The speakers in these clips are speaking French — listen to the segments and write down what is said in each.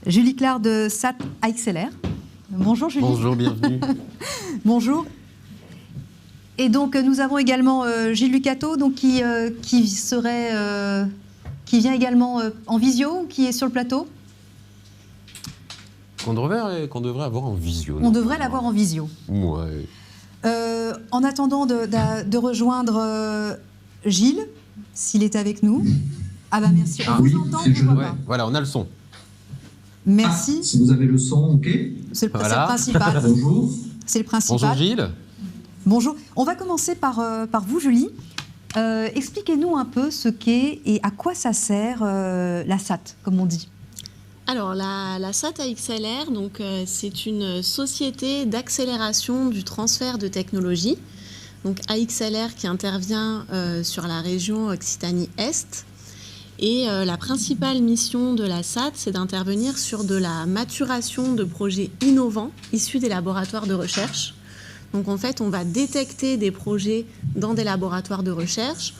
Julie Clare de SAT AXLR. Bonjour Julie. Bonjour, bienvenue. Bonjour. Et donc nous avons également Gilles Lucato, donc qui vient également en visio, ou qui est sur le plateau. Qu'on devrait avoir en visio. On devrait l'avoir en visio. Ouais. En attendant de rejoindre Gilles, s'il est avec nous. Ah bah merci, on vous entend, on vous voit pas. Voilà, on a le son. Merci. Si vous avez le son, ok. C'est le principal. Bonjour. C'est le principal. Bonjour Gilles. Bonjour. On va commencer par vous, Julie. Expliquez-nous un peu ce qu'est et à quoi ça sert la SAT, comme on dit. Alors, la SAT AXLR, donc, c'est une société d'accélération du transfert de technologie. Donc, AXLR qui intervient sur la région Occitanie-Est. Et la principale mission de la SAT, c'est d'intervenir sur de la maturation de projets innovants issus des laboratoires de recherche. Donc, en fait, on va détecter des projets dans des laboratoires de recherche.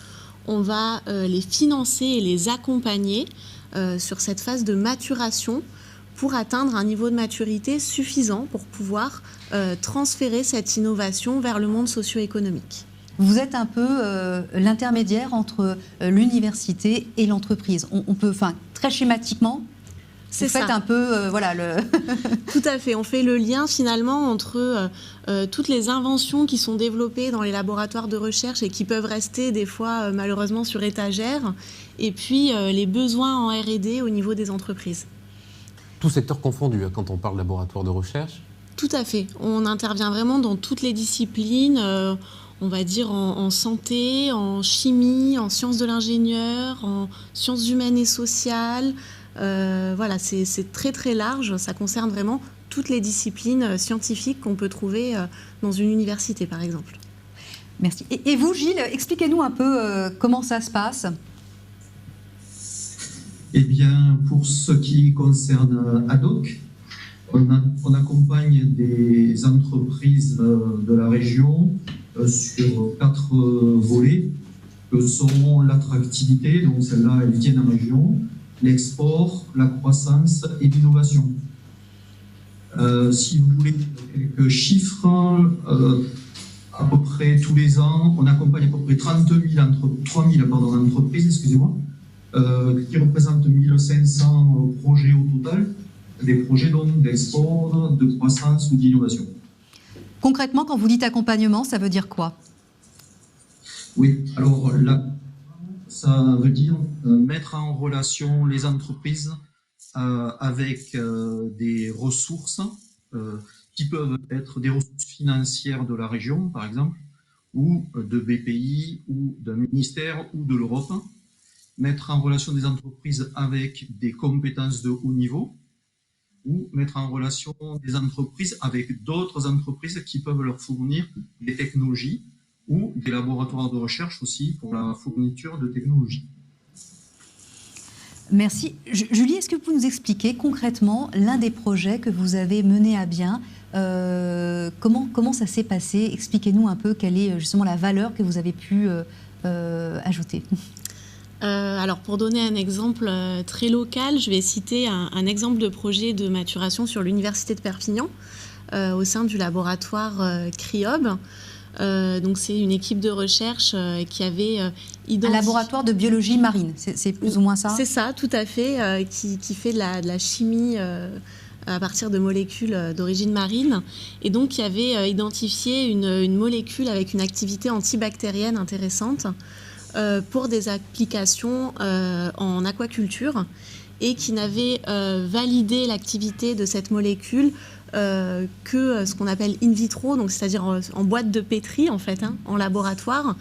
On va les financer et les accompagner sur cette phase de maturation pour atteindre un niveau de maturité suffisant pour pouvoir transférer cette innovation vers le monde socio-économique. Vous êtes un peu l'intermédiaire entre l'université et l'entreprise. On peut, très schématiquement, vous faites un peu, Tout à fait. On fait le lien finalement entre toutes les inventions qui sont développées dans les laboratoires de recherche et qui peuvent rester des fois malheureusement sur étagère, et puis les besoins en R&D au niveau des entreprises. Tout secteur confondu quand on parle laboratoire de recherche. Tout à fait. On intervient vraiment dans toutes les disciplines. On va dire en santé, en chimie, en sciences de l'ingénieur, en sciences humaines et sociales. Voilà, c'est très très large. Ça concerne vraiment toutes les disciplines scientifiques qu'on peut trouver dans une université, par exemple. Merci. Et vous, Gilles, expliquez-nous un peu comment ça se passe. Eh bien, pour ce qui concerne ADOC, on accompagne des entreprises de la région sur 4 volets que sont l'attractivité, donc celle-là elle vient en région, l'export, la croissance et l'innovation. Si vous voulez quelques chiffres, à peu près tous les ans, on accompagne à peu près 3 000 entreprises, excusez-moi, qui représentent 1500 projets au total, des projets donc d'export, de croissance ou d'innovation. Concrètement, quand vous dites accompagnement, ça veut dire quoi? Oui, alors là, ça veut dire mettre en relation les entreprises avec des ressources qui peuvent être des ressources financières de la région, par exemple, ou de BPI, ou d'un ministère, ou de l'Europe. Mettre en relation des entreprises avec des compétences de haut niveau, ou mettre en relation des entreprises avec d'autres entreprises qui peuvent leur fournir des technologies ou des laboratoires de recherche aussi pour la fourniture de technologies. Merci. Julie, est-ce que vous pouvez nous expliquer concrètement l'un des projets que vous avez mené à bien? Comment ça s'est passé? Expliquez-nous un peu quelle est justement la valeur que vous avez pu ajouter. Alors, pour donner un exemple très local, je vais citer un exemple de projet de maturation sur l'Université de Perpignan au sein du laboratoire CRIOB. Donc, c'est une équipe de recherche qui avait identifié... Un laboratoire de biologie marine, c'est plus ou moins ça? C'est ça, tout à fait, qui fait de la chimie à partir de molécules d'origine marine, et donc qui avait identifié une molécule avec une activité antibactérienne intéressante pour des applications en aquaculture, et qui n'avait validé l'activité de cette molécule que ce qu'on appelle in vitro, donc c'est-à-dire en boîte de pétri en fait, en laboratoire.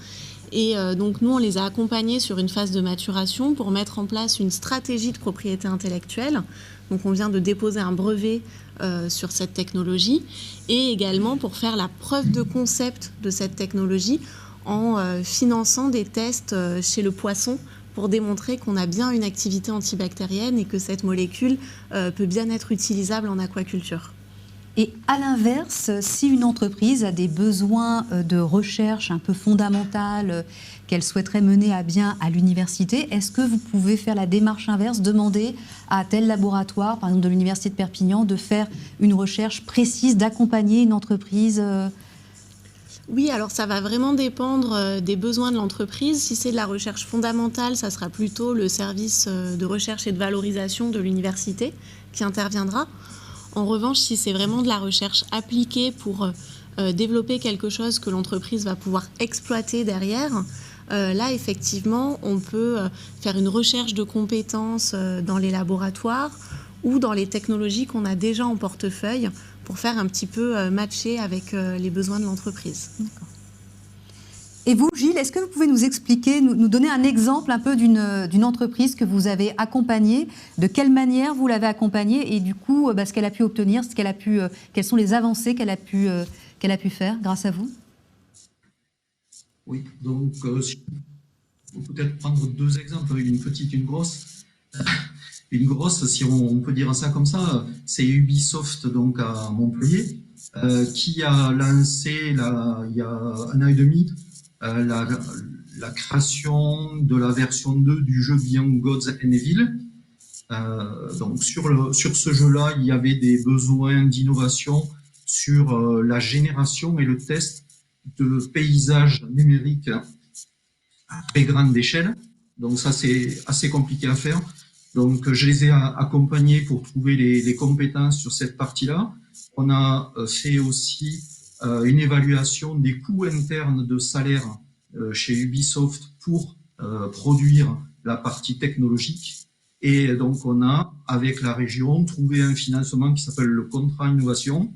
Et donc nous on les a accompagnés sur une phase de maturation pour mettre en place une stratégie de propriété intellectuelle. Donc on vient de déposer un brevet sur cette technologie, et également pour faire la preuve de concept de cette technologie en finançant des tests chez le poisson pour démontrer qu'on a bien une activité antibactérienne et que cette molécule peut bien être utilisable en aquaculture. Et à l'inverse, si une entreprise a des besoins de recherche un peu fondamentale qu'elle souhaiterait mener à bien à l'université, est-ce que vous pouvez faire la démarche inverse, demander à tel laboratoire, par exemple de l'université de Perpignan, de faire une recherche précise, d'accompagner une entreprise Oui, alors ça va vraiment dépendre des besoins de l'entreprise. Si c'est de la recherche fondamentale, ça sera plutôt le service de recherche et de valorisation de l'université qui interviendra. En revanche, si c'est vraiment de la recherche appliquée pour développer quelque chose que l'entreprise va pouvoir exploiter derrière, là, effectivement, on peut faire une recherche de compétences dans les laboratoires ou dans les technologies qu'on a déjà en portefeuille pour faire un petit peu matcher avec les besoins de l'entreprise. D'accord. Et vous, Gilles, est-ce que vous pouvez nous expliquer, nous donner un exemple un peu d'une entreprise que vous avez accompagnée, de quelle manière vous l'avez accompagnée et du coup, ce qu'elle a pu obtenir, quelles sont les avancées qu'elle a pu faire grâce à vous? Oui, donc on peut peut-être prendre deux exemples, une petite, une grosse. Une grosse, si on peut dire ça comme ça, c'est Ubisoft donc à Montpellier, qui a lancé il y a un an et demi la création de la version 2 du jeu Beyond Gods and Evil. Donc sur ce jeu-là, il y avait des besoins d'innovation sur la génération et le test de paysages numériques à très grande échelle. Donc ça, c'est assez compliqué à faire. Donc je les ai accompagnés pour trouver les compétences sur cette partie-là. On a fait aussi une évaluation des coûts internes de salaire chez Ubisoft pour produire la partie technologique. Et donc on a, avec la région, trouvé un financement qui s'appelle le contrat innovation.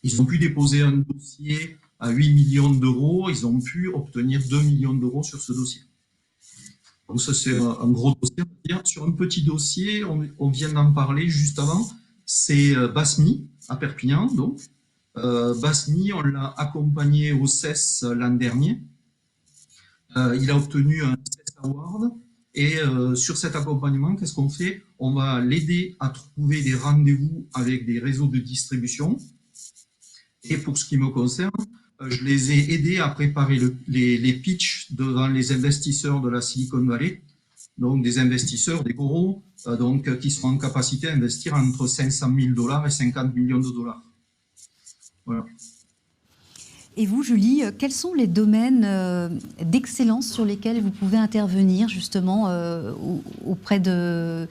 Ils ont pu déposer un dossier à 8 millions d'euros. Ils ont pu obtenir 2 millions d'euros sur ce dossier. Donc ça, c'est un gros dossier. Sur un petit dossier, on vient d'en parler juste avant, c'est Basmi, à Perpignan. Donc, Basmi, on l'a accompagné au CES l'an dernier. Il a obtenu un CES Award. Et sur cet accompagnement, qu'est-ce qu'on fait? On va l'aider à trouver des rendez-vous avec des réseaux de distribution. Et pour ce qui me concerne, je les ai aidés à préparer les pitchs devant les investisseurs de la Silicon Valley, donc des investisseurs, des gros, qui sont en capacité à investir entre 500 000 $ et 50 millions de dollars. Voilà. Et vous, Julie, quels sont les domaines d'excellence sur lesquels vous pouvez intervenir justement auprès des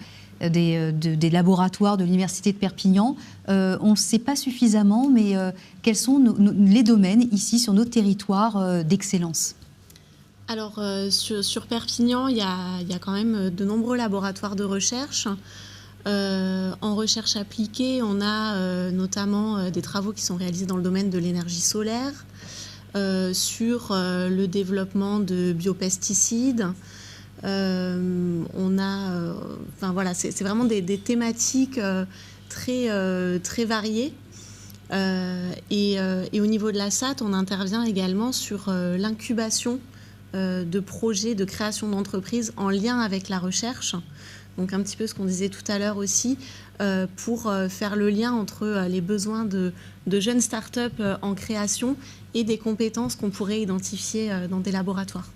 laboratoires de l'Université de Perpignan? On ne sait pas suffisamment, mais quels sont les domaines ici sur notre territoire d'excellence? Alors, sur Perpignan, il y a quand même de nombreux laboratoires de recherche. En recherche appliquée, on a notamment des travaux qui sont réalisés dans le domaine de l'énergie solaire, sur le développement de biopesticides. On a, voilà, c'est vraiment des thématiques très variées. Et au niveau de la SAT, on intervient également sur l'incubation de projets de création d'entreprises en lien avec la recherche. Donc un petit peu ce qu'on disait tout à l'heure aussi, pour faire le lien entre les besoins de jeunes startups en création et des compétences qu'on pourrait identifier dans des laboratoires.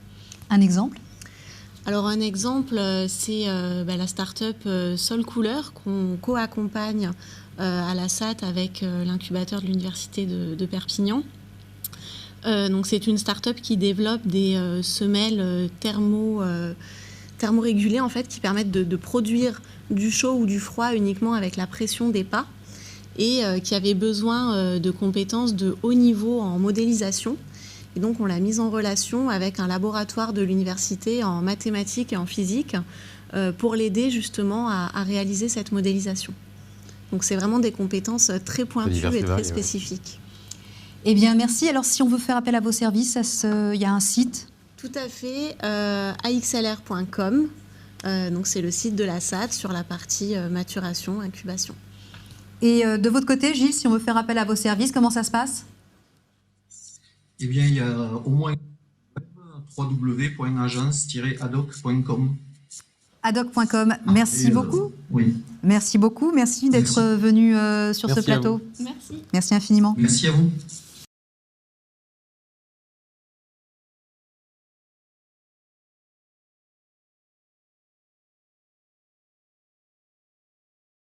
Un exemple ? Alors un exemple, c'est la start-up Sol Couleur qu'on co-accompagne à la SAT avec l'incubateur de l'Université de Perpignan. Donc c'est une start-up qui développe des semelles thermorégulées en fait, qui permettent de produire du chaud ou du froid uniquement avec la pression des pas et qui avait besoin de compétences de haut niveau en modélisation. Et donc, on l'a mise en relation avec un laboratoire de l'université en mathématiques et en physique pour l'aider justement à réaliser cette modélisation. Donc, c'est vraiment des compétences très pointues et très spécifiques. Eh bien, merci. Alors, si on veut faire appel à vos services, il y a un site ? Tout à fait, axlr.com. Donc, c'est le site de la SAT sur la partie maturation, incubation. Et de votre côté, Gilles, si on veut faire appel à vos services, comment ça se passe ? Eh bien, il y a au moins www.agence-adoc.com. adoc.com. Merci Et, beaucoup. Oui. Merci beaucoup. Merci d'être venu sur ce Merci à plateau. Merci. Merci infiniment. Merci à vous.